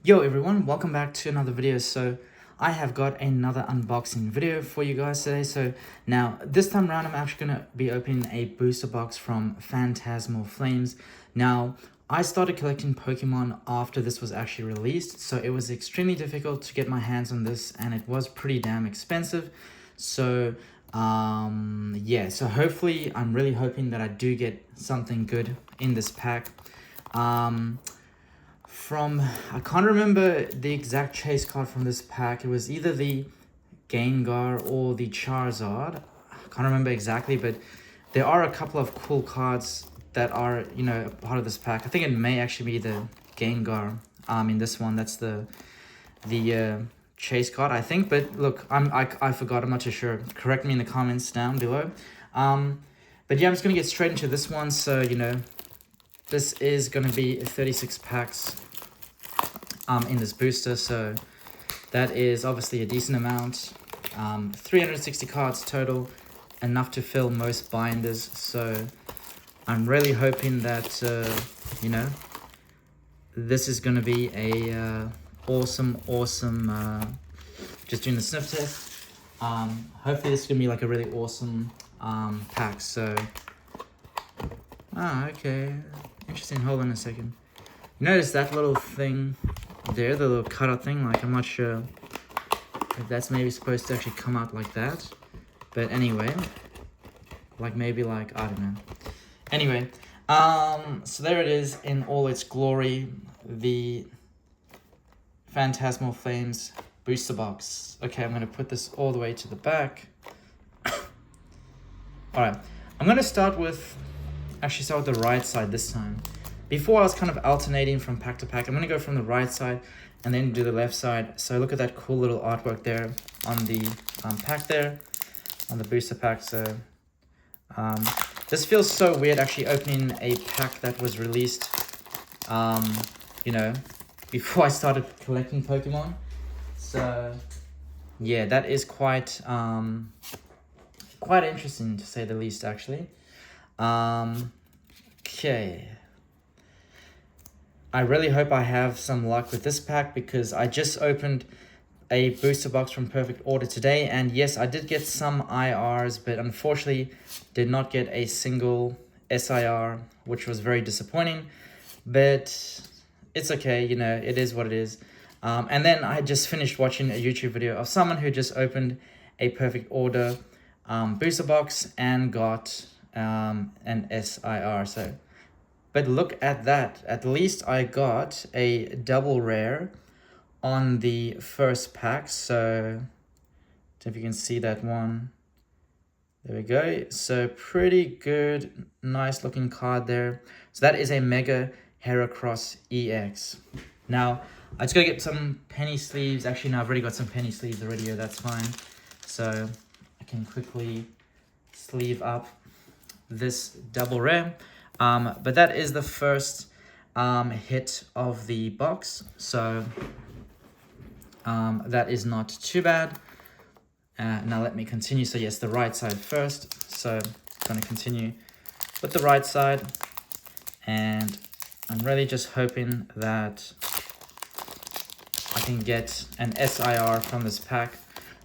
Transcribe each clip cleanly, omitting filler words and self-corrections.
Yo everyone, welcome back to another video. So I have got another unboxing video for you guys today. So now this time around I'm actually going to be opening a booster box from Phantasmal Flames. Now I started collecting Pokemon after this was actually released, so it was extremely difficult to get my hands on this and it was pretty damn expensive. So yeah, so hopefully I'm really hoping that I do get something good in this pack. I can't remember the exact chase card from this pack. It was either the Gengar or the Charizard. I can't remember exactly, but there are a couple of cool cards that are, a part of this pack. I think it may actually be the Gengar in this one. That's the chase card, I think. But look, I forgot. I'm not too sure. Correct me in the comments down below. But yeah, I'm just going to get straight into this one. So, this is going to be 36 packs in this booster, so that is obviously a decent amount. 360 cards total, enough to fill most binders, so I'm really hoping that this is going to be a awesome just doing the sniff test. Hopefully this is going to be like a really awesome pack. So okay, interesting. Hold on a second. You notice that little thing there, the little cutout thing? Like, I'm not sure if that's maybe supposed to actually come out like that. But anyway, like maybe like, I don't know. Anyway, so there it is in all its glory, the Phantasmal Flames booster box. Okay, I'm going to put this all the way to the back. Alright, I'm going to start with the right side this time. Before I was kind of alternating from pack to pack. I'm going to go from the right side and then do the left side. So look at that cool little artwork there on the pack there, on the booster pack. So this feels so weird actually opening a pack that was released, before I started collecting Pokemon. So yeah, that is quite interesting to say the least actually. Okay. I really hope I have some luck with this pack because I just opened a booster box from Perfect Order today, and yes, I did get some IRs, but unfortunately did not get a single SIR, which was very disappointing, but it's okay, it is what it is. And then I just finished watching a YouTube video of someone who just opened a Perfect Order booster box and got an SIR, so... But look at that. At least I got a double rare on the first pack. So if you can see that one. There we go. So pretty good, nice looking card there. So that is a Mega Heracross EX. Now, I just gotta get some penny sleeves. Actually, no, I've already got some penny sleeves already. That's fine. So I can quickly sleeve up this double rare. But that is the first hit of the box, so that is not too bad. Now let me continue. So yes, the right side first. So I'm going to continue with the right side, and I'm really just hoping that I can get an SIR from this pack.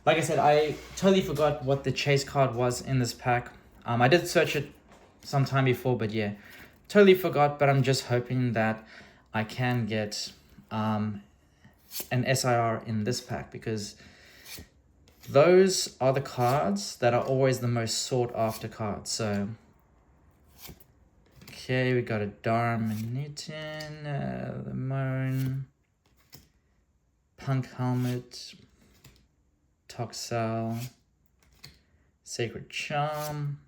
Like I said, I totally forgot what the chase card was in this pack. I did search it sometime before, but yeah, totally forgot. But I'm just hoping that I can get an SIR in this pack, because those are the cards that are always the most sought after cards. So okay, we got a Darmanitan, Lemon, Punk Helmet, Toxel, Sacred Charm.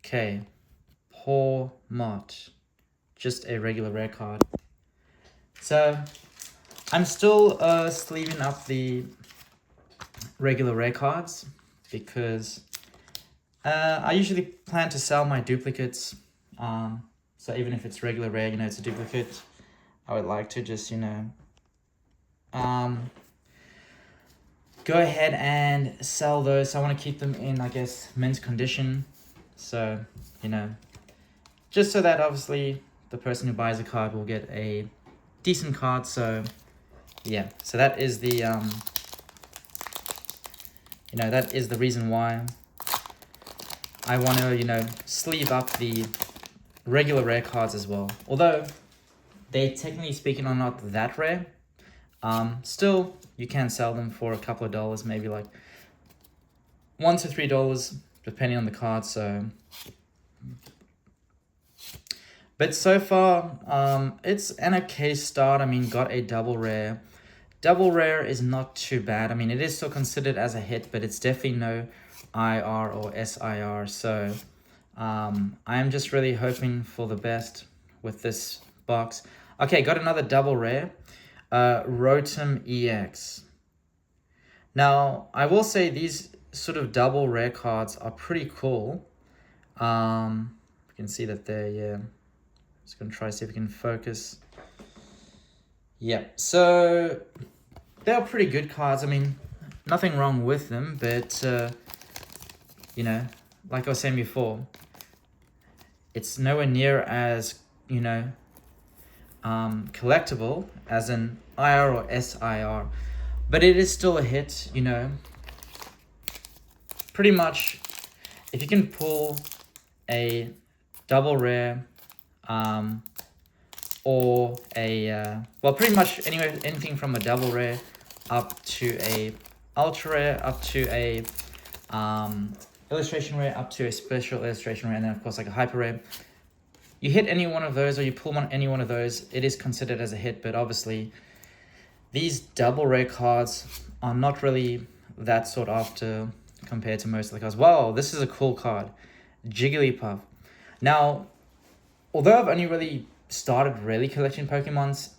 Okay, Poor Mott, just a regular rare card. So I'm still sleeving up the regular rare cards because I usually plan to sell my duplicates. So even if it's regular rare, it's a duplicate, I would like to just, go ahead and sell those. So I want to keep them in, I guess, mint condition. So, just so that obviously the person who buys a card will get a decent card. So yeah, so that is the, that is the reason why I want to, sleeve up the regular rare cards as well. Although they technically speaking are not that rare, still you can sell them for a couple of dollars, maybe like $1 to $3, depending on the card. So, but so far, it's an okay start. I mean, got a double rare. Double rare is not too bad. I mean, it is still considered as a hit, but it's definitely no IR or SIR. So I'm just really hoping for the best with this box. Okay, got another double rare. Rotom EX. Now, I will say these sort of double rare cards are pretty cool. You can see that they're, yeah. Just going to try to see if we can focus. Yeah, so they're pretty good cards. I mean, nothing wrong with them, but, like I was saying before, it's nowhere near as, collectible as an IR or SIR. But it is still a hit, Pretty much, if you can pull a double rare, or a well, pretty much anywhere, anything from a double rare up to a ultra rare, up to a illustration rare, up to a special illustration rare, and then of course like a hyper rare. You hit any one of those, or you pull any one of those, it is considered as a hit. But obviously, these double rare cards are not really that sought after compared to most of the cards. Wow, this is a cool card, Jigglypuff. Now, although I've only really started really collecting Pokemons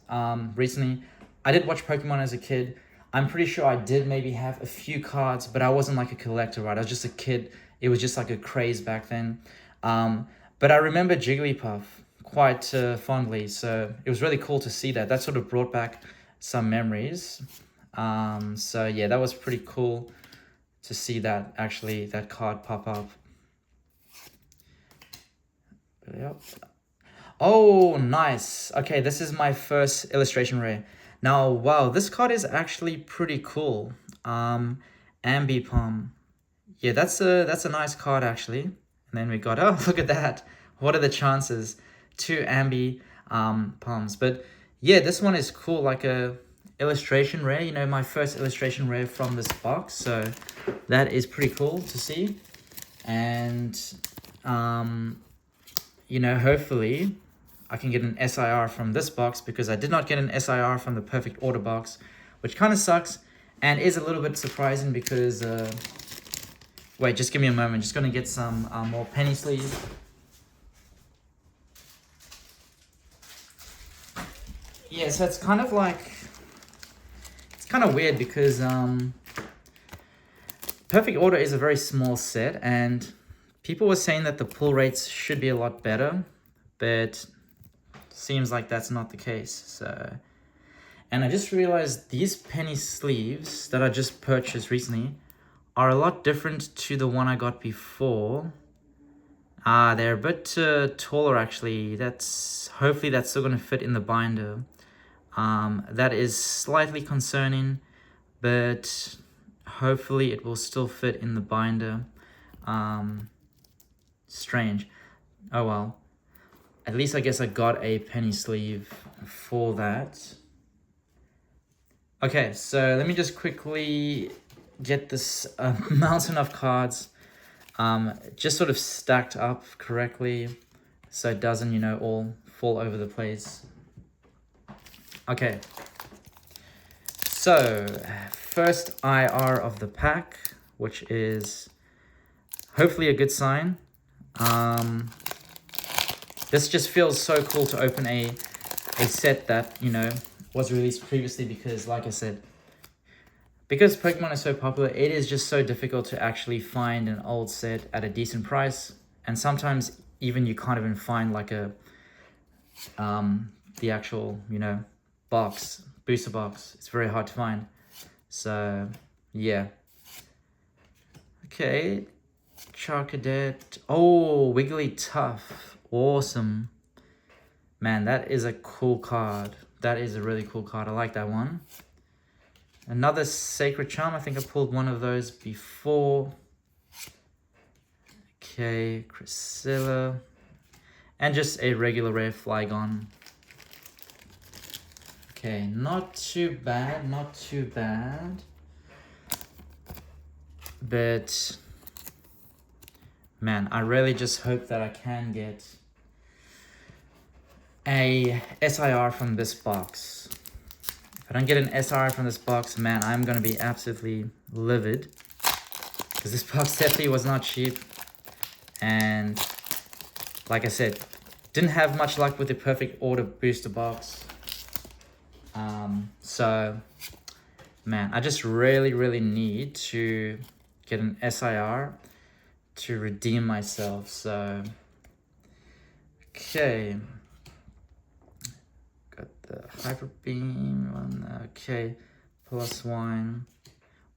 recently, I did watch Pokemon as a kid. I'm pretty sure I did maybe have a few cards, but I wasn't like a collector, right? I was just a kid. It was just like a craze back then. But I remember Jigglypuff quite fondly, so it was really cool to see that. That sort of brought back some memories. So yeah, that was pretty cool to see that actually, that card pop up. Yep. Oh, nice. Okay, this is my first illustration rare. Now, wow, this card is actually pretty cool. Ambipom. Yeah, that's a nice card actually. And then we got, oh, look at that. What are the chances? 2 Poms. But yeah, this one is cool, like a illustration rare, my first illustration rare from this box. So that is pretty cool to see. And hopefully I can get an SIR from this box, because I did not get an SIR from the Perfect Order box, which kind of sucks and is a little bit surprising because, wait, just give me a moment. Just going to get some more penny sleeves. Yeah, so it's kind of like, it's kind of weird because Perfect Order is a very small set, and people were saying that the pull rates should be a lot better, but seems like that's not the case. So, and I just realized these penny sleeves that I just purchased recently are a lot different to the one I got before. They're a bit taller actually. Hopefully that's still going to fit in the binder. That is slightly concerning, but hopefully it will still fit in the binder. Strange. Oh well. At least I guess I got a penny sleeve for that. Okay, so let me just quickly get this mountain of cards just sort of stacked up correctly so it doesn't, all fall over the place. Okay. So, first IR of the pack, which is hopefully a good sign. This just feels so cool to open a set that, was released previously, because like I said, because Pokemon is so popular, it is just so difficult to actually find an old set at a decent price. And sometimes even you can't even find like the actual, box, booster box. It's very hard to find. So, yeah. Okay. Charcadet. Oh, Wigglytuff. Awesome. Man, that is a cool card. That is a really cool card. I like that one. Another Sacred Charm. I think I pulled one of those before. Okay, Cresselia. And just a regular rare Flygon. Okay, not too bad, not too bad. But, man, I really just hope that I can get a SIR from this box. If I don't get an SIR from this box, man, I'm going to be absolutely livid. Because this box definitely was not cheap. And, like I said, didn't have much luck with the Perfect Order booster box. So, man, I just really need to get an SIR to redeem myself. So, okay. Got the Hyper Beam one. Okay, +1.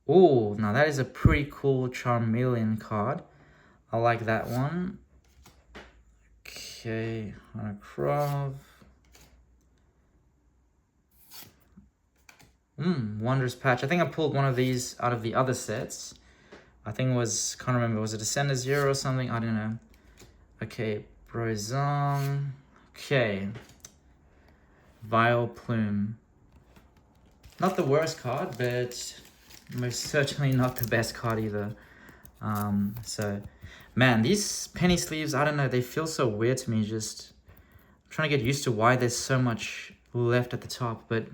Oh, now that is a pretty cool Charmeleon card. I like that one. Okay, Honocrov. Wondrous Patch. I think I pulled one of these out of the other sets. I think it was, can't remember, was it Ascender Zero or something? I don't know. Okay, Brozong. Okay. Vileplume. Not the worst card, but most certainly not the best card either. So, man, these penny sleeves, I don't know, they feel so weird to me. Just I'm trying to get used to why there's so much left at the top, but,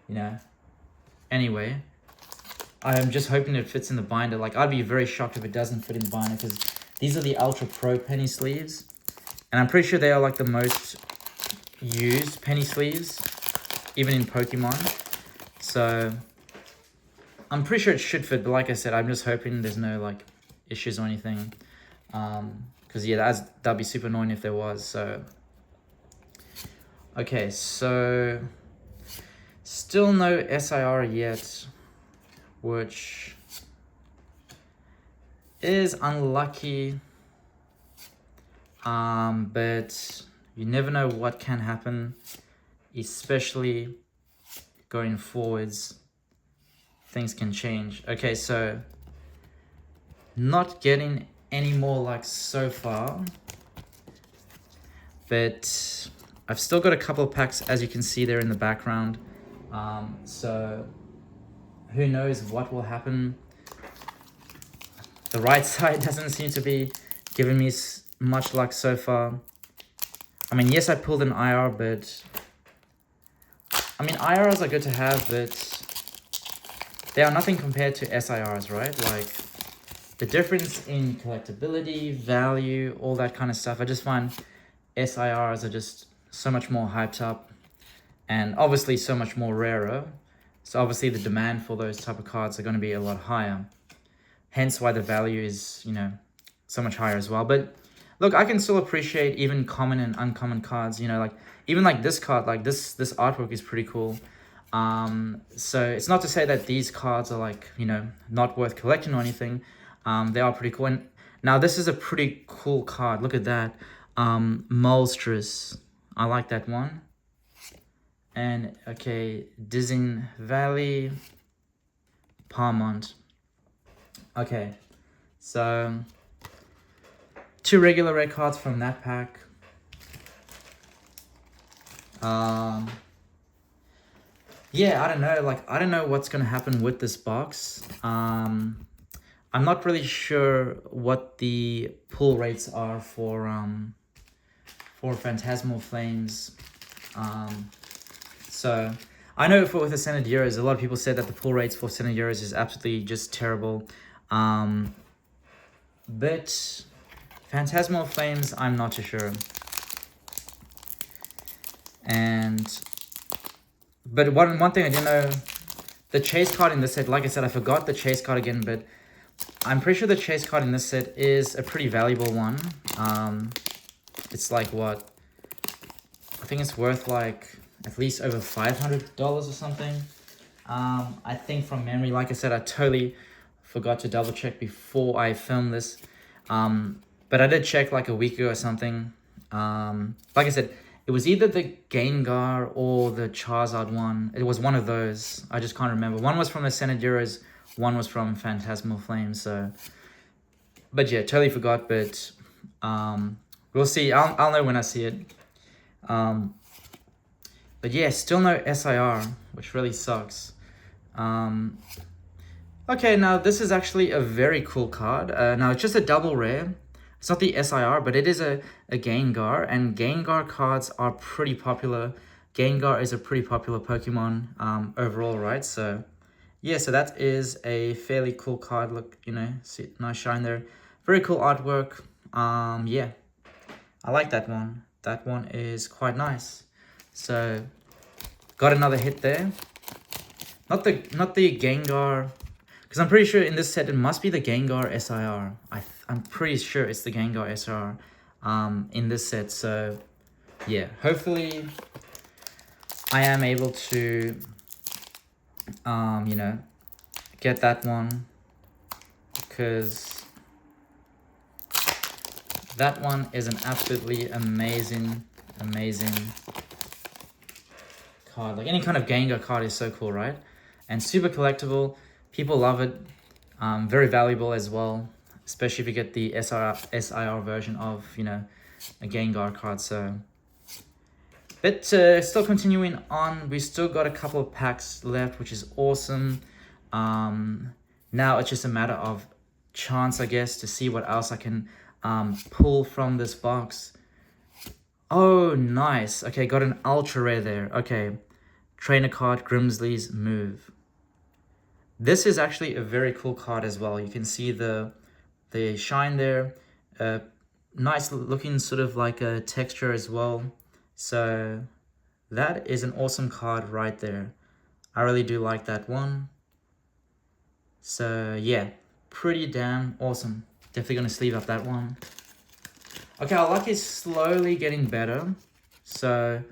you know. Anyway, I'm just hoping it fits in the binder. Like, I'd be very shocked if it doesn't fit in the binder, because these are the Ultra Pro penny sleeves. And I'm pretty sure they are like the most used penny sleeves, even in Pokemon. So, I'm pretty sure it should fit, but like I said, I'm just hoping there's no, like, issues or anything. Because, yeah, that'd be super annoying if there was, so. Okay, so still no SIR yet, which is unlucky, but you never know what can happen, especially going forwards. Things can change. Okay, so not getting any more luck so far, but I've still got a couple of packs, as you can see there in the background. So who knows what will happen. The right side doesn't seem to be giving me much luck so far. I mean, yes, I pulled an IR, but I mean, IRs are good to have, but they are nothing compared to SIRs, right? Like, the difference in collectability, value, all that kind of stuff, I just find SIRs are just so much more hyped up and obviously so much more rarer. So obviously the demand for those type of cards are going to be a lot higher. Hence why the value is, you know, so much higher as well. But look, I can still appreciate even common and uncommon cards, you know, like even like this card, like this artwork is pretty cool. So it's not to say that these cards are like, you know, not worth collecting or anything. They are pretty cool. And now this is a pretty cool card. Look at that. Molstrus. I like that one. And okay, Dizzy Valley, Parmont. Okay, so 2 regular red cards from that pack. Yeah, I don't know. Like, I don't know what's gonna happen with this box. I'm not really sure what the pull rates are for Phantasmal Flames. So I know with the Senate Euros, a lot of people said that the pull rates for Senate Euros is absolutely just terrible. But Phantasmal Flames, I'm not too sure. But one thing I didn't know, the chase card in this set, like I said, I forgot the chase card again, but I'm pretty sure the chase card in this set is a pretty valuable one. It's like what? I think it's worth like at least over $500 or something. I think from memory, like I said, I totally forgot to double check before I filmed this. But I did check like a week ago or something. Like I said, It was either the Gengar or the Charizard one. It was one of those. I just can't remember. One was from the Cenaduras, one was from Phantasmal Flames. So, but yeah, totally forgot. But we'll see. I'll know when I see it. But yeah, still no SIR, which really sucks. Okay, now this is actually a very cool card. Now it's just a double rare. It's not the SIR, but it is a Gengar, and Gengar cards are pretty popular. Gengar is a pretty popular Pokemon overall, right? So yeah, so that is a fairly cool card. Look, you know, see, nice shine there. Very cool artwork. Yeah, I like that one. That one is quite nice. So got another hit there. Not the Gengar, because I'm pretty sure in this set it must be the Gengar SIR. I'm pretty sure it's the Gengar SIR in this set. So yeah, hopefully I am able to you know, get that one, because that one is an absolutely amazing card. Like any kind of Gengar card is so cool, right? And super collectible. People love it. Very valuable as well, especially if you get the SIR version of, you know, a Gengar card. So, but still continuing on, we still got a couple of packs left, which is awesome. Now it's just a matter of chance, I guess, to see what else I can pull from this box. Oh, nice. Okay, got an ultra rare there. Okay, trainer card, Grimsley's Move. This is actually a very cool card as well. You can see the shine there. Nice looking sort of like a texture as well. So that is an awesome card right there. I really do like that one. So yeah, pretty damn awesome. Definitely gonna sleeve up that one. Okay, our luck is slowly getting better. So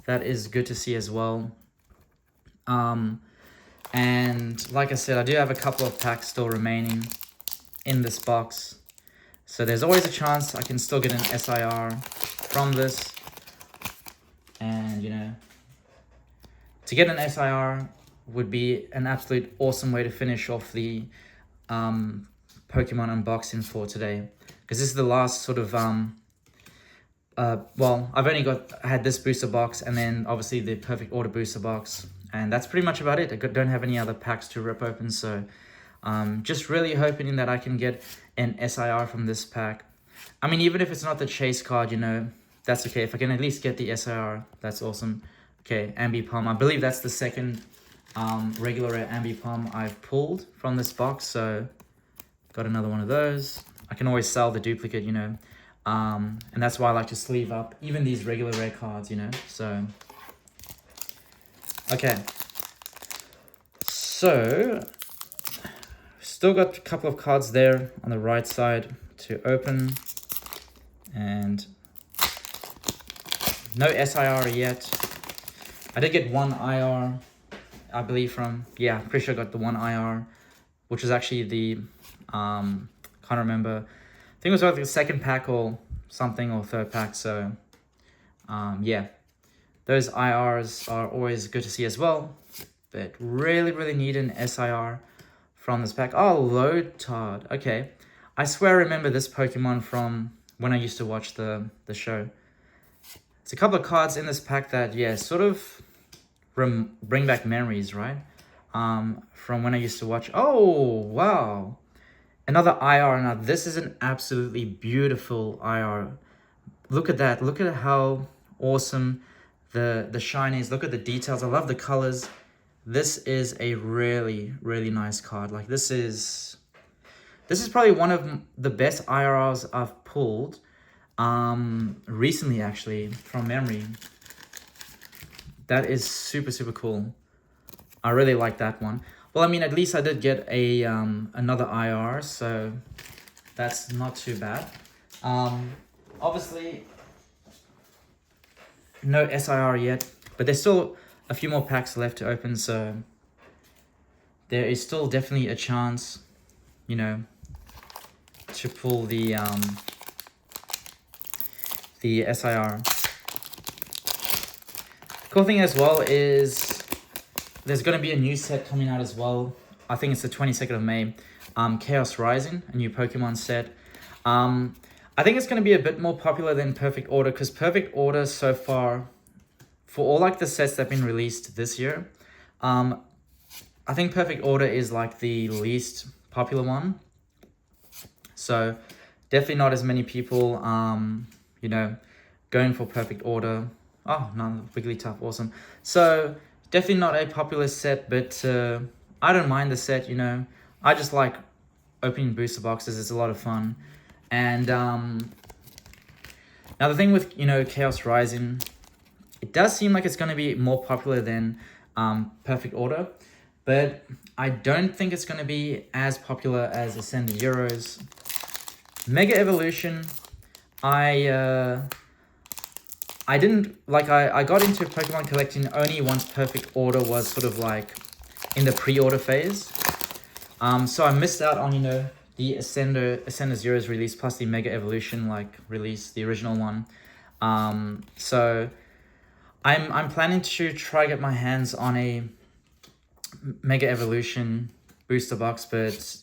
that is good to see as well. And like I said, I do have a couple of packs still remaining in this box. So there's always a chance I can still get an SIR from this. And, you know, to get an SIR would be an absolute awesome way to finish off the Pokemon unboxing for today. Because this is the last sort of, well, I've only had this booster box and then obviously the Perfect Order booster box. And that's pretty much about it. I don't have any other packs to rip open, so just really hoping that I can get an SIR from this pack. I mean, even if it's not the chase card, you know, that's okay. If I can at least get the SIR, that's awesome. Okay, Ambipom. I believe that's the second regular rare Ambipom I've pulled from this box, so got another one of those. I can always sell the duplicate, you know, and that's why I like to sleeve up even these regular rare cards, you know, so... Okay, so still got a couple of cards there on the right side to open, and no SIR yet. I did get one IR, I believe from, yeah, pretty sure I got the one IR, which was actually the, can't remember, I think it was like the second pack or something, or third pack, so, yeah. Those IRs are always good to see as well, but really need an SIR from this pack. Oh, Lotard. Okay. I swear I remember this Pokemon from when I used to watch the show. There's a couple of cards in this pack that, yeah, sort of bring back memories, right? From when I used to watch. Oh, wow. Another IR. Now, this is an absolutely beautiful IR. Look at that. Look at how awesome the shine is. Look at the details. I love the colors. This is a really nice card. Like, this is probably one of the best IRLs I've pulled recently, actually, from memory. That is super cool. I really like that one. Well, I mean, at least I did get a another IR, so that's not too bad. Obviously, no SIR yet, but there's still a few more packs left to open, so there is still definitely a chance, you know, to pull the SIR. Cool thing as well is there's going to be a new set coming out as well. I think it's the 22nd of May. Chaos Rising, a new Pokemon set. I think it's going to be a bit more popular than Perfect Order, because Perfect Order so far, for all like the sets that have been released this year, I think Perfect Order is like the least popular one. So definitely not as many people, you know, going for Perfect Order. Oh, no, Wigglytuff, awesome. So definitely not a popular set, but I don't mind the set, you know. I just like opening booster boxes. It's a lot of fun. And now the thing with, you know, Chaos Rising, it does seem like it's going to be more popular than Perfect Order, but I don't think it's going to be as popular as Ascended Euros. Mega Evolution, I didn't, like, I got into Pokemon collecting only once Perfect Order was sort of like in the pre-order phase. So I missed out on, you know, the Ascender Zero's release plus the Mega Evolution like release, the original one. So I'm planning to try get my hands on a Mega Evolution booster box, but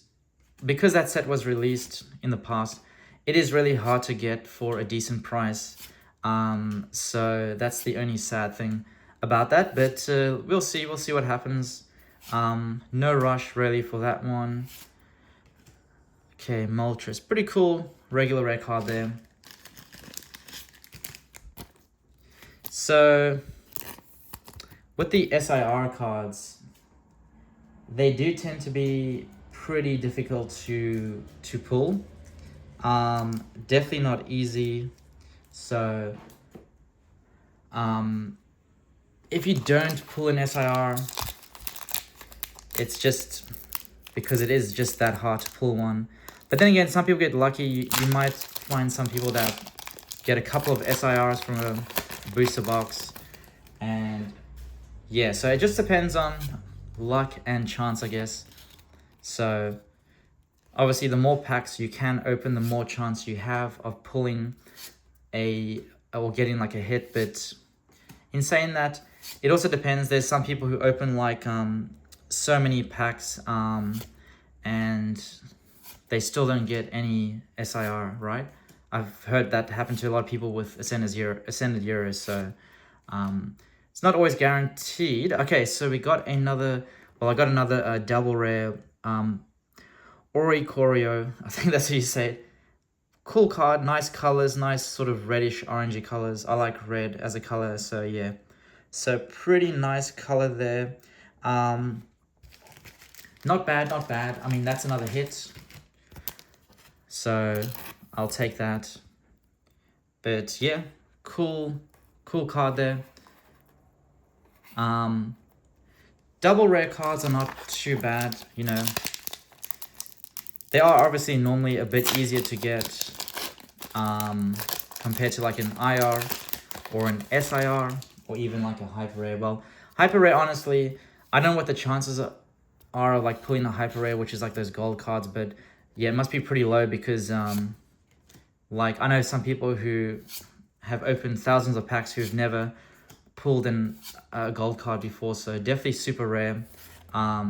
because that set was released in the past, it is really hard to get for a decent price. So that's the only sad thing about that, but we'll see what happens. No rush really for that one. Okay, Moltres, pretty cool regular rare card there. So with the SIR cards, they do tend to be pretty difficult to pull. Definitely not easy. So if you don't pull an SIR, it's just because it is just that hard to pull one. But then again, some people get lucky. You might find some people that get a couple of SIRs from a booster box. And yeah, so it just depends on luck and chance, I guess. So obviously the more packs you can open, the more chance you have of pulling or getting like a hit. But in saying that, it also depends. There's some people who open like so many packs and they still don't get any SIR, right? I've heard that happen to a lot of people with Ascended Euros, so it's not always guaranteed. Okay, so we got another, well, I got another double rare Oricorio, I think that's how you say it. Cool card, nice colors, nice sort of reddish orangey colors. I like red as a color, so yeah. So pretty nice color there. Not bad, not bad. I mean, that's another hit. So I'll take that. But yeah, cool card there. Double rare cards are not too bad, you know. They are obviously normally a bit easier to get compared to like an IR or an SIR or even like a hyper rare. Well, hyper rare, honestly, I don't know what the chances are of like pulling a hyper rare, which is like those gold cards, but yeah, it must be pretty low because like I know some people who have opened thousands of packs who've never pulled a gold card before, so definitely super rare. I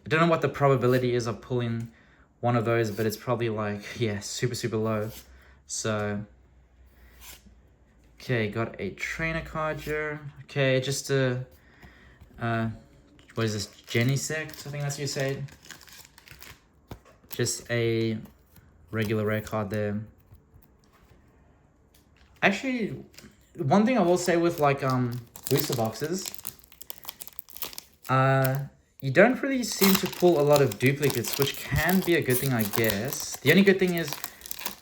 don't know what the probability is of pulling one of those, but it's probably like, yeah, super low. So okay, got a trainer card here. Okay, just a what is this, Genesect? I think that's what you say. Just a regular rare card there. Actually, one thing I will say with like booster boxes, you don't really seem to pull a lot of duplicates, which can be a good thing, I guess. The only good thing is,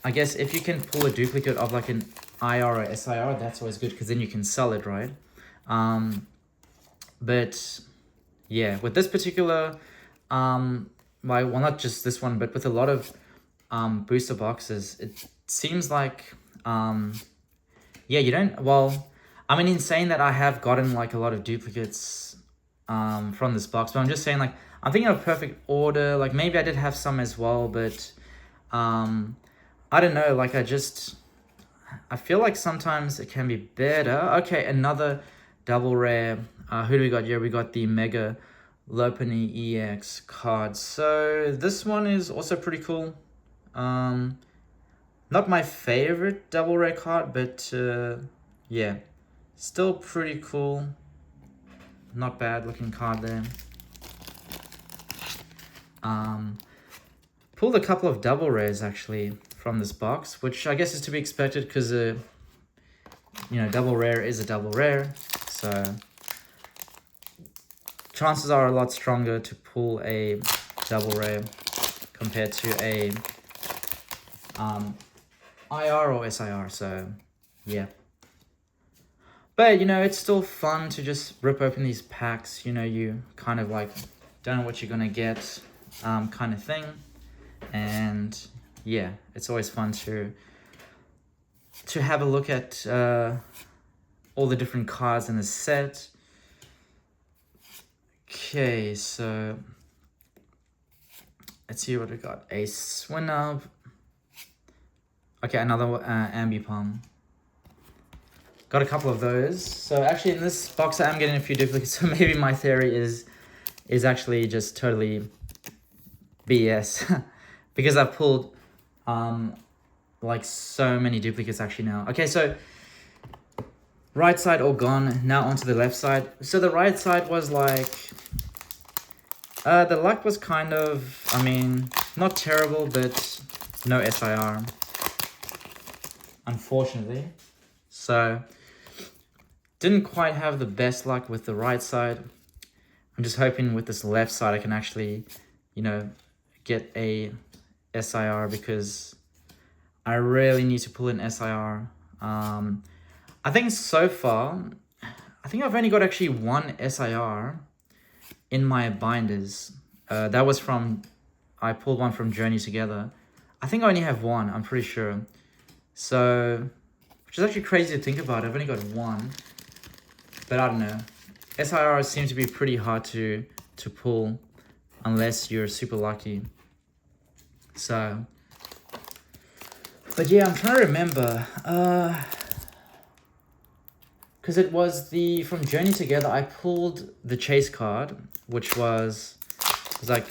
I guess, if you can pull a duplicate of like an IR or SIR, that's always good because then you can sell it, right? But yeah, with this particular, well, not just this one, but with a lot of booster boxes, it seems like, yeah, you don't, well, I mean, in saying that I have gotten like a lot of duplicates from this box, but I'm just saying, like, I'm thinking of Perfect Order, like maybe I did have some as well, but I don't know, like I feel like sometimes it can be better. Okay, another double rare. Who do we got here? We got the Mega Lopunny EX card. So this one is also pretty cool. Not my favorite double rare card, but yeah, still pretty cool. Not bad looking card there. Pulled a couple of double rares actually from this box, which I guess is to be expected because you know, double rare is a double rare, so chances are a lot stronger to pull a double rare compared to a IR or SIR, so yeah. But, you know, it's still fun to just rip open these packs. You know, you kind of like don't know what you're gonna get, kind of thing. And yeah, it's always fun to have a look at all the different cards in the set. Okay, so let's see what we got. A Swinub. Okay, another Ambipom. Got a couple of those. So actually in this box I am getting a few duplicates, so maybe my theory is actually just totally BS. Because I've pulled like so many duplicates actually now. Okay, so right side all gone, now onto the left side. So the right side was like, the luck was kind of, I mean, not terrible, but no SIR, unfortunately. So didn't quite have the best luck with the right side. I'm just hoping with this left side I can actually, you know, get a SIR because I really need to pull an SIR. I think so far, I think I've only got actually one SIR in my binders. That was from, I pulled one from Journey Together. I think I only have one, I'm pretty sure. So, which is actually crazy to think about. I've only got one. But I don't know. SIRs seem to be pretty hard to pull unless you're super lucky. So, but yeah, I'm trying to remember. Because it was from Journey Together, I pulled the chase card, which was like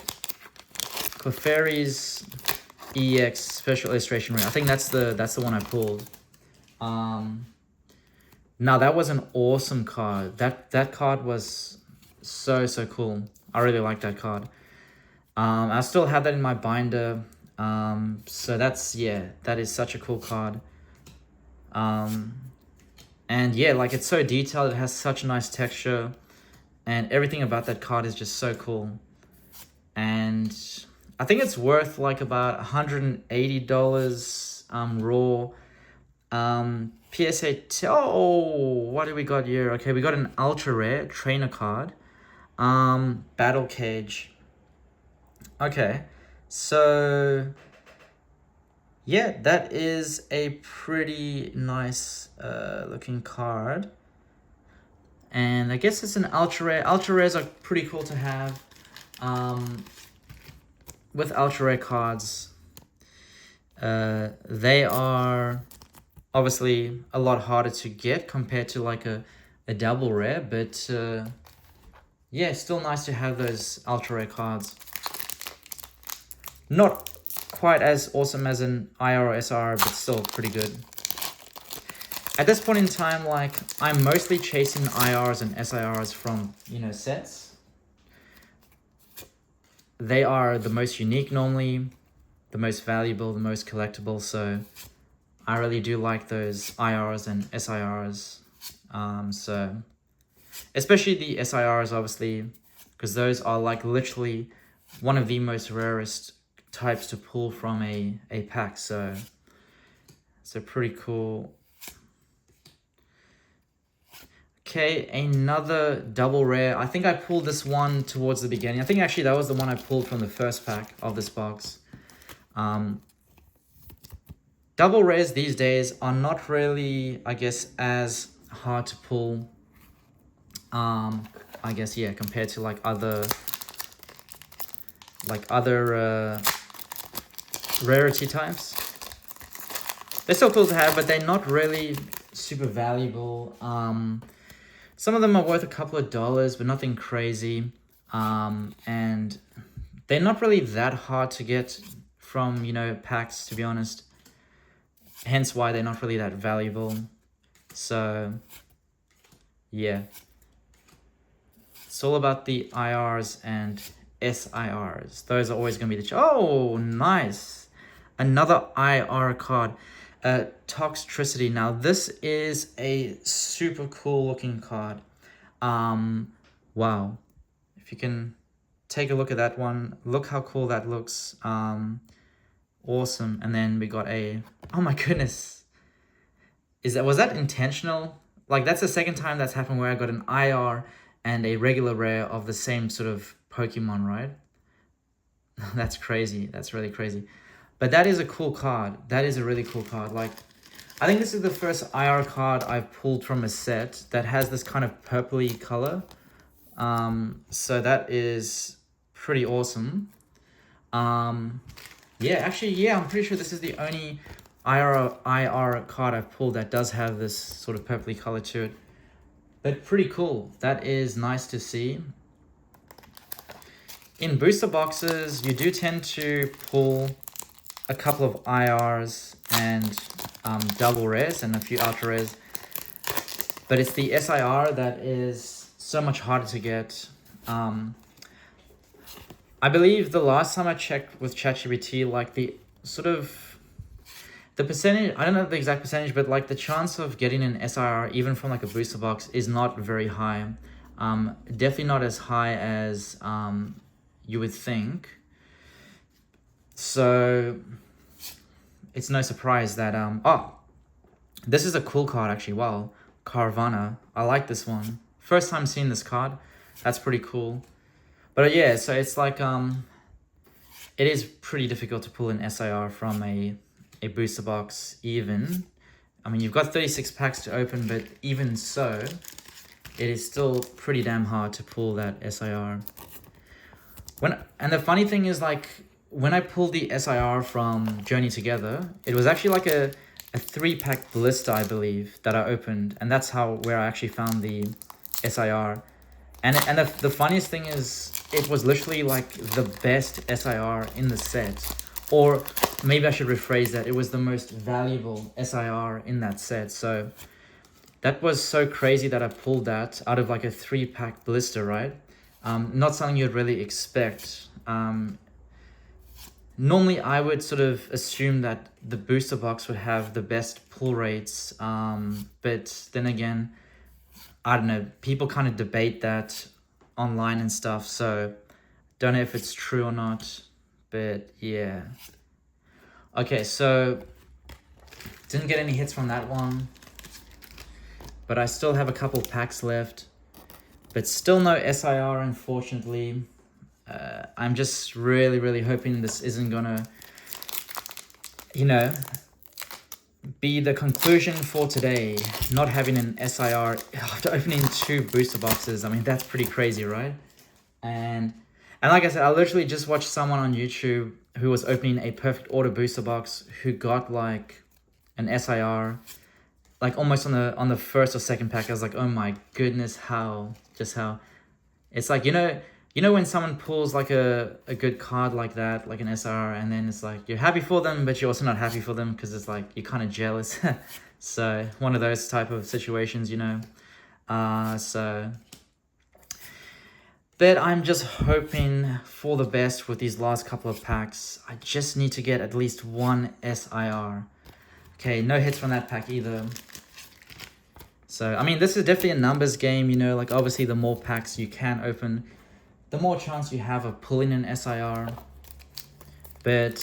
Clefairy's EX Special Illustration Rare. I think that's the one I pulled. Now that was an awesome card. That card was so cool. I really like that card. I still have that in my binder. So that's, yeah, that is such a cool card. And yeah, like it's so detailed. It has such a nice texture, and everything about that card is just so cool. And I think it's worth like about $180 raw. PSA, oh, what do we got here? Okay, we got an ultra rare trainer card. Battle Cage. Okay, so yeah, that is a pretty nice looking card. And I guess it's an ultra rare. Ultra rares are pretty cool to have. With ultra rare cards, they are obviously a lot harder to get compared to like a double rare, but yeah, still nice to have those ultra rare cards. Not quite as awesome as an IR or SR, but still pretty good. At this point in time, like, I'm mostly chasing IRs and SIRs from, you know, sets. They are the most unique normally, the most valuable, the most collectible, so I really do like those IRs and SIRs. So especially the SIRs, obviously, because those are like literally one of the most rarest types to pull from a pack. So it's a pretty cool. Okay, another double rare. I think I pulled this one towards the beginning. I think actually that was the one I pulled from the first pack of this box. Double rares these days are not really, I guess, as hard to pull. I guess, yeah, compared to like other rarity types. They're still cool to have, but they're not really super valuable. Some of them are worth a couple of dollars, but nothing crazy. And they're not really that hard to get from, you know, packs, to be honest. Hence why they're not really that valuable. So, yeah. It's all about the IRs and SIRs. Those are always going to be the... Oh, nice. Another IR card. Toxtricity. Now, this is a super cool looking card. Wow. If you can take a look at that one. Look how cool that looks. Awesome. And then we got a... Oh my goodness. Was that intentional? Like, that's the second time that's happened where I got an IR and a regular rare of the same sort of Pokemon, right? That's crazy. That's really crazy. But that is a cool card. That is a really cool card. Like, I think this is the first IR card I've pulled from a set that has this kind of purpley color. So that is pretty awesome. Yeah, actually, yeah, I'm pretty sure this is the only IR card I've pulled that does have this sort of purpley color to it. But pretty cool. That is nice to see. In booster boxes, you do tend to pull a couple of IRs and double rares and a few ultra rares. But it's the SIR that is so much harder to get. I believe the last time I checked with ChatGPT, like the percentage, I don't know the exact percentage, but like the chance of getting an SIR even from like a booster box is not very high. Definitely not as high as you would think. So it's no surprise that this is a cool card actually. Wow, Carvana. I like this one. First time seeing this card. That's pretty cool. But yeah, so it's like it is pretty difficult to pull an SIR from a booster box even. I mean, you've got 36 packs to open, but even so, it is still pretty damn hard to pull that SIR. And the funny thing is, like, when I pulled the SIR from Journey Together, it was actually like a 3-pack blister, I believe, that I opened. And that's where I actually found the SIR. And the funniest thing is, it was literally like the best SIR in the set. Or maybe I should rephrase that. It was the most valuable SIR in that set. So that was so crazy that I pulled that out of like a 3-pack blister, right? Not something you'd really expect. Normally, I would sort of assume that the booster box would have the best pull rates. But then again, I don't know. People kind of debate that online and stuff. So don't know if it's true or not. But yeah. Okay, so didn't get any hits from that one. But I still have a couple packs left. But still no SIR, unfortunately. I'm just really, really hoping this isn't gonna, you know, be the conclusion for today. Not having an SIR after opening 2 booster boxes. I mean, that's pretty crazy, right? And like I said, I literally just watched someone on YouTube who was opening a perfect order booster box who got like an SIR, like almost on the first or second pack. I was like, oh my goodness, how? It's like, you know when someone pulls like a good card like that, like an SR, and then it's like you're happy for them, but you're also not happy for them because it's like you're kind of jealous. So one of those type of situations, you know. But I'm just hoping for the best with these last couple of packs. I just need to get at least one SIR. Okay, no hits from that pack either. So, I mean, this is definitely a numbers game, you know, like obviously the more packs you can open, the more chance you have of pulling an SIR. But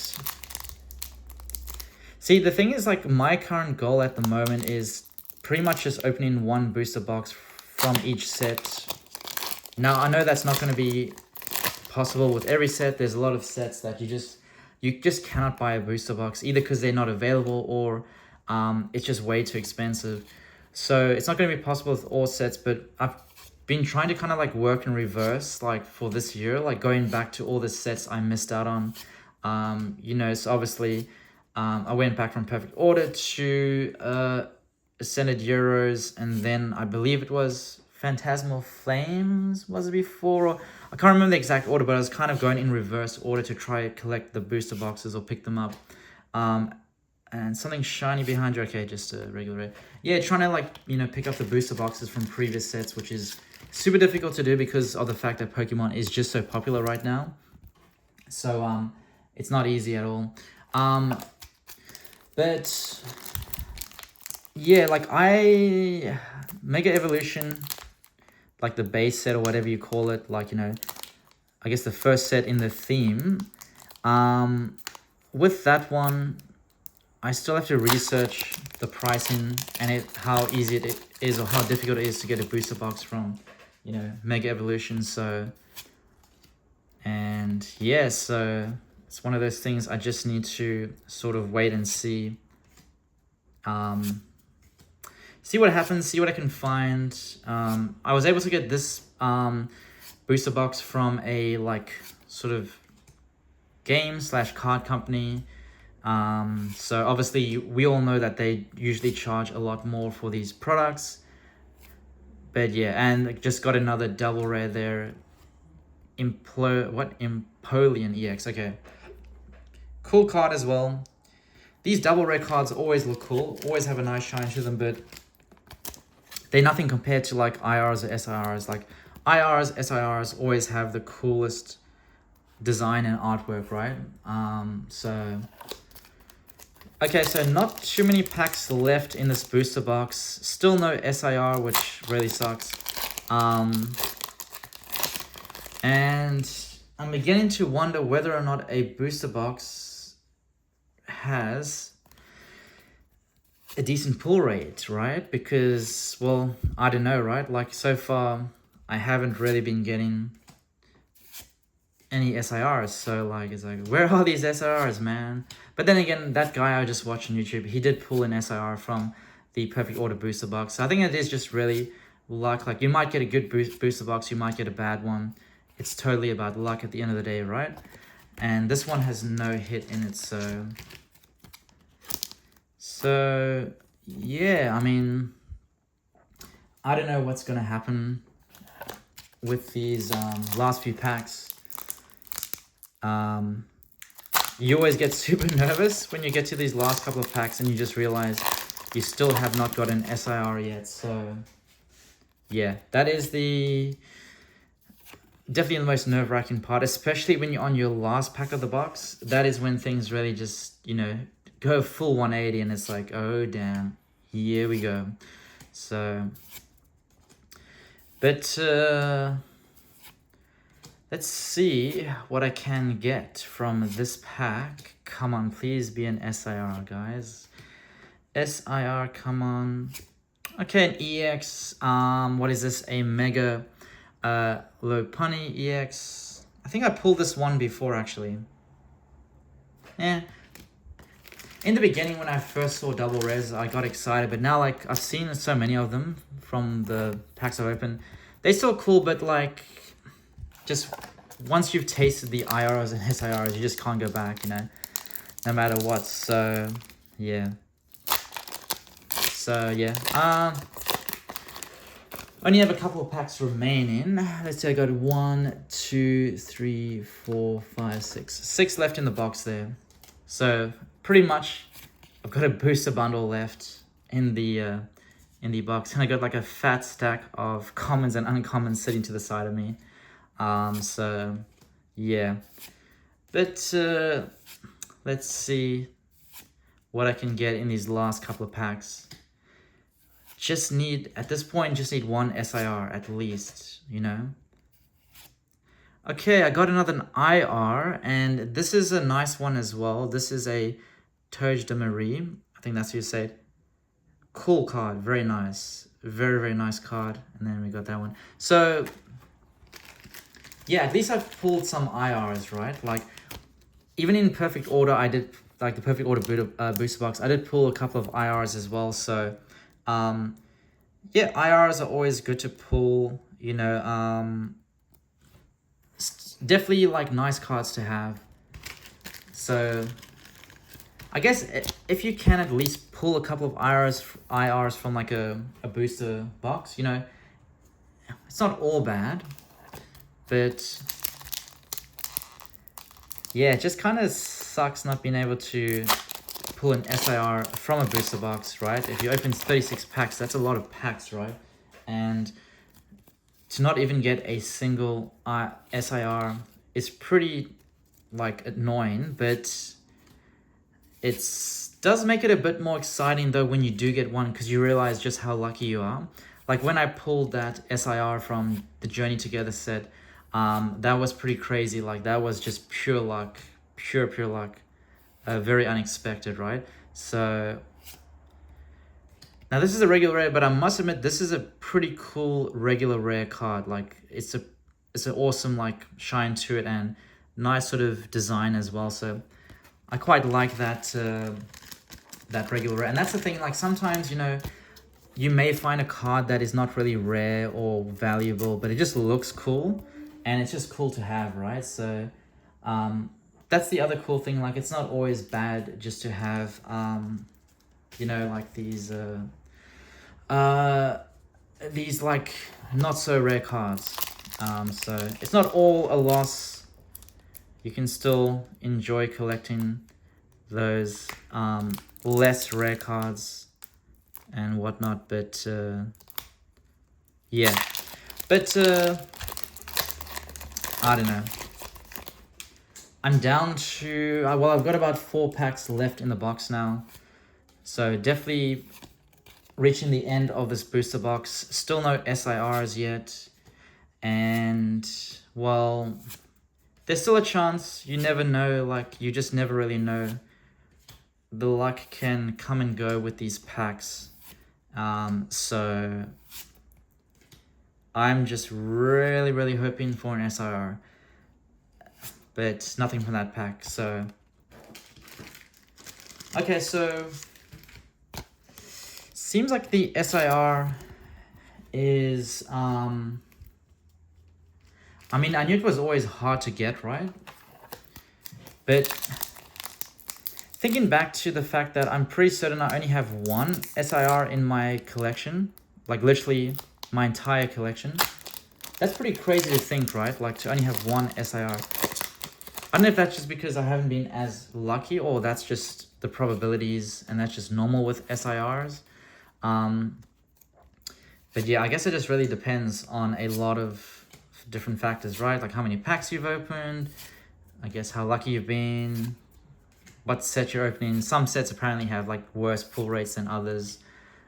see, the thing is, like, my current goal at the moment is pretty much just opening one booster box from each set. Now, I know that's not going to be possible with every set. There's a lot of sets that you just cannot buy a booster box, either because they're not available or it's just way too expensive. So it's not going to be possible with all sets, but I've been trying to kind of like work in reverse, like for this year, like going back to all the sets I missed out on. You know, so obviously I went back from Perfect Order to Ascended Euros, and then I believe it was Phantasmal Flames was it before? Or, I can't remember the exact order, but I was kind of going in reverse order to try to collect the booster boxes or pick them up. And something shiny behind you. Okay, just a regular red. Yeah, trying to like, you know, pick up the booster boxes from previous sets, which is super difficult to do because of the fact that Pokemon is just so popular right now. So it's not easy at all. But yeah, like Mega Evolution, like the base set or whatever you call it, like, you know, I guess the first set in the theme. With that one, I still have to research the pricing and how easy it is or how difficult it is to get a booster box from, you know, Mega Evolution. So, and yeah, so it's one of those things I just need to sort of wait and see. See what happens, see what I can find. I was able to get this booster box from a like sort of game/card company. So obviously we all know that they usually charge a lot more for these products. But yeah, and just got another double rare there. Empoleon EX, okay. Cool card as well. These double rare cards always look cool, always have a nice shine to them, but they're nothing compared to like IRs or SIRs. Like IRs, SIRs always have the coolest design and artwork, right? Okay, so not too many packs left in this booster box. Still no SIR, which really sucks. And I'm beginning to wonder whether or not a booster box has a decent pull rate, right? Because, well, I don't know, right? Like, so far, I haven't really been getting any SIRs. So, like, it's like, where are these SIRs, man? But then again, that guy I just watched on YouTube, he did pull an SIR from the Perfect Order booster box. So I think it is just really luck. Like, you might get a good booster box, you might get a bad one. It's totally about luck at the end of the day, right? And this one has no hit in it, so yeah, I mean, I don't know what's gonna happen with these last few packs. You always get super nervous when you get to these last couple of packs and you just realize you still have not got an SIR yet. So yeah, that is definitely the most nerve-wracking part, especially when you're on your last pack of the box. That is when things really just, you know, go full 180 and it's like, oh damn, here we go. So, but let's see what I can get from this pack. Come on, please be an SIR, guys. SIR, come on. Okay, an EX. What is this? A Mega Lopunny EX. I think I pulled this one before, actually. Yeah. In the beginning, when I first saw double rares, I got excited, but now, like, I've seen so many of them from the packs I've opened. They're still cool, but, like, just once you've tasted the IRs and SIRs, you just can't go back, you know, no matter what. So, yeah. Only have a couple of packs remaining. Let's say I got 1, 2, 3, 4, 5, 6. 6 left in the box there. So pretty much I've got a booster bundle left in the box, and I got like a fat stack of commons and uncommons sitting to the side of me. So yeah. But let's see what I can get in these last couple of packs. At this point, just need one SIR at least, you know. Okay, I got another IR, and this is a nice one as well. This is a Touge de Marie. I think that's how you say it. Cool card, very nice. Very, very nice card. And then we got that one. So, yeah, at least I've pulled some IRs, right? Like, even in Perfect Order, I did, like the Perfect Order booster box, I did pull a couple of IRs as well. So, yeah, IRs are always good to pull, you know. Definitely, like, nice cards to have. So, I guess if you can at least pull a couple of IRs from, like, a booster box, you know, it's not all bad, but yeah, it just kind of sucks not being able to pull an SIR from a booster box, right? If you open 36 packs, that's a lot of packs, right? And to not even get a single SIR is pretty like annoying, but does make it a bit more exciting though when you do get one, because you realize just how lucky you are. Like when I pulled that SIR from the Journey Together set, that was pretty crazy. Like that was just pure luck, pure luck, very unexpected, right? So now this is a regular rare, but I must admit this is a pretty cool regular rare card. Like it's an awesome like shine to it and nice sort of design as well. So I quite like that that regular rare. And that's the thing, like sometimes, you know, you may find a card that is not really rare or valuable, but it just looks cool and it's just cool to have, right? So that's the other cool thing. Like it's not always bad just to have you know, like these like not so rare cards. So it's not all a loss. You can still enjoy collecting those less rare cards and whatnot, but yeah, but I don't know. I'm down to well, I've got about 4 packs left in the box now, so definitely reaching the end of this booster box. Still no SIRs yet, and well, there's still a chance. You never know, like you just never really know. The luck can come and go with these packs, so I'm just really hoping for an SIR, but nothing from that pack. So okay, so seems like the SIR is I mean, I knew it was always hard to get, right? But thinking back to the fact that I'm pretty certain I only have 1 SIR in my collection, like literally my entire collection. That's pretty crazy to think, right? Like to only have 1 SIR. I don't know if that's just because I haven't been as lucky, or that's just the probabilities and that's just normal with SIRs. But yeah, I guess it just really depends on a lot of different factors, right? Like how many packs you've opened, I guess how lucky you've been, what set you're opening. Some sets apparently have like worse pull rates than others,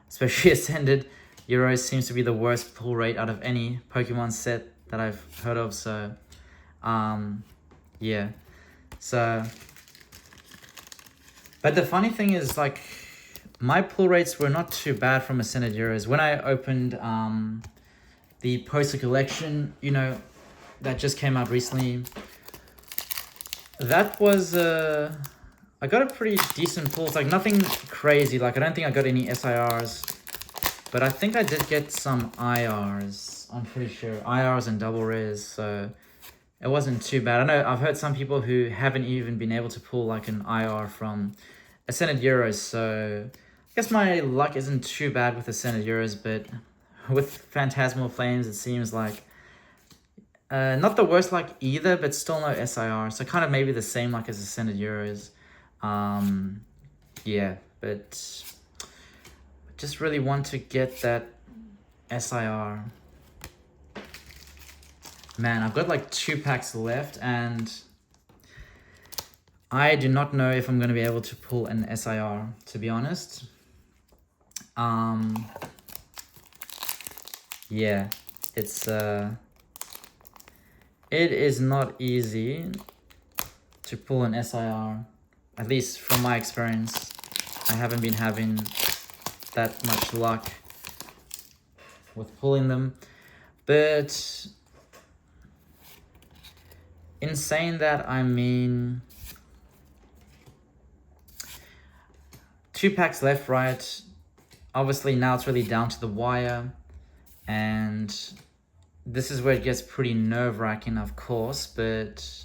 especially Ascended. Euros seems to be the worst pull rate out of any Pokemon set that I've heard of. So yeah, so but the funny thing is, like, my pull rates were not too bad from Ascended Euros. When I opened the poster collection, you know, that just came out recently, that was I got a pretty decent pull. It's like nothing crazy. Like I don't think I got any SIRs, but I think I did get some IRs. I'm pretty sure IRs and double rares. So it wasn't too bad. I know I've heard some people who haven't even been able to pull like an IR from Ascended Euros. So I guess my luck isn't too bad with Ascended Euros, but with Phantasmal Flames, it seems like not the worst luck either, but still no SIR. So kind of maybe the same luck as Ascended Euros. Yeah, but just really want to get that SIR. Man, I've got like 2 packs left and I do not know if I'm going to be able to pull an SIR, to be honest. Yeah, it is not easy to pull an SIR, at least from my experience. I haven't been having that much luck with pulling them, but in saying that, I mean, 2 packs left, right? Obviously now it's really down to the wire, and this is where it gets pretty nerve-wracking, of course, but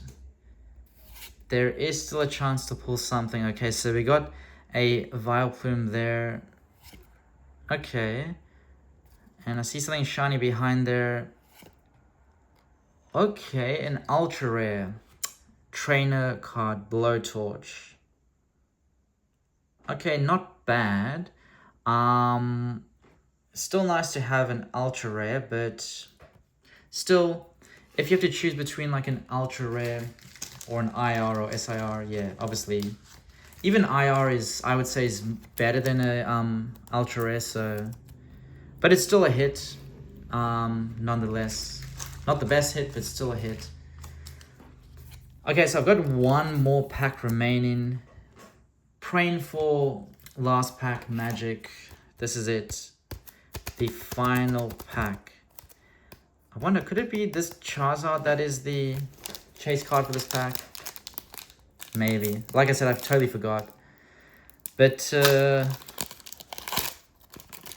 there is still a chance to pull something. Okay, so we got a Vileplume there. Okay, And I see something shiny behind there. Okay, an ultra rare trainer card, Blowtorch. Okay, not bad. Still nice to have an ultra rare, but still, if you have to choose between like an ultra rare or an IR or SIR, yeah, obviously. Even IR is, I would say, is better than a ultra rare, so, but it's still a hit, nonetheless. Not the best hit, but still a hit. Okay, so I've got one more pack remaining. Praying for last pack magic. This is it. The final pack. I wonder, could it be this Charizard that is the chase card for this pack? Maybe. Like I said, I've totally forgot. But,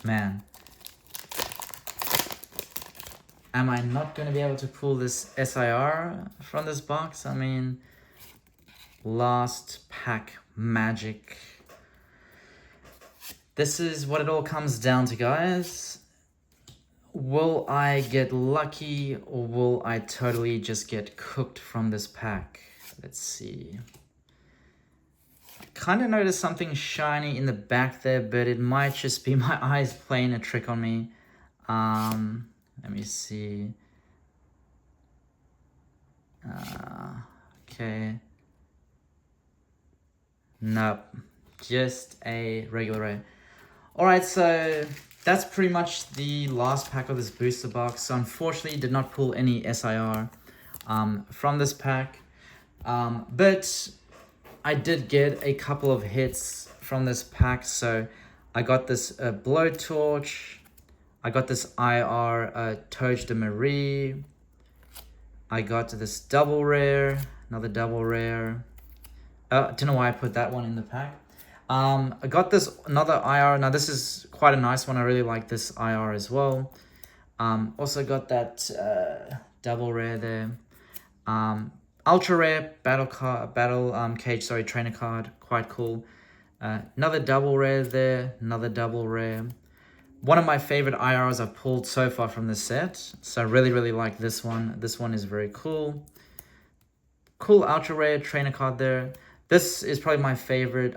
man. Am I not going to be able to pull this SIR from this box? I mean, last pack magic. This is what it all comes down to, guys. Will I get lucky or will I totally just get cooked from this pack? Let's see. I kind of noticed something shiny in the back there, but it might just be my eyes playing a trick on me. Let me see. Okay. Nope. Just a regular ray. Alright, so that's pretty much the last pack of this booster box. So unfortunately, did not pull any SIR from this pack. But I did get a couple of hits from this pack. So I got this Blowtorch. I got this IR Touch de Marie. I got this double rare. Another double rare. I don't know why I put that one in the pack. I got this another IR. Now this is quite a nice one. I really like this IR as well. Also got that double rare there. Ultra rare trainer card, quite cool. Another double rare there. Another double rare. One of my favorite IRs I've pulled so far from this set. So I really like this one. This one is very cool. Cool ultra rare trainer card there. This is probably my favorite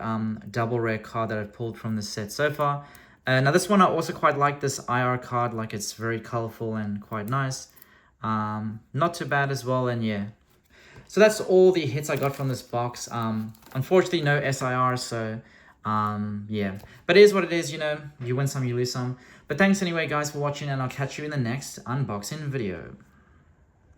double rare card that I've pulled from this set so far. Now this one I also quite like this IR card, like it's very colorful and quite nice. Not too bad as well, and yeah. So that's all the hits I got from this box. Unfortunately no SIR, so yeah. But it is what it is, you know, you win some, you lose some. But thanks anyway guys for watching, and I'll catch you in the next unboxing video.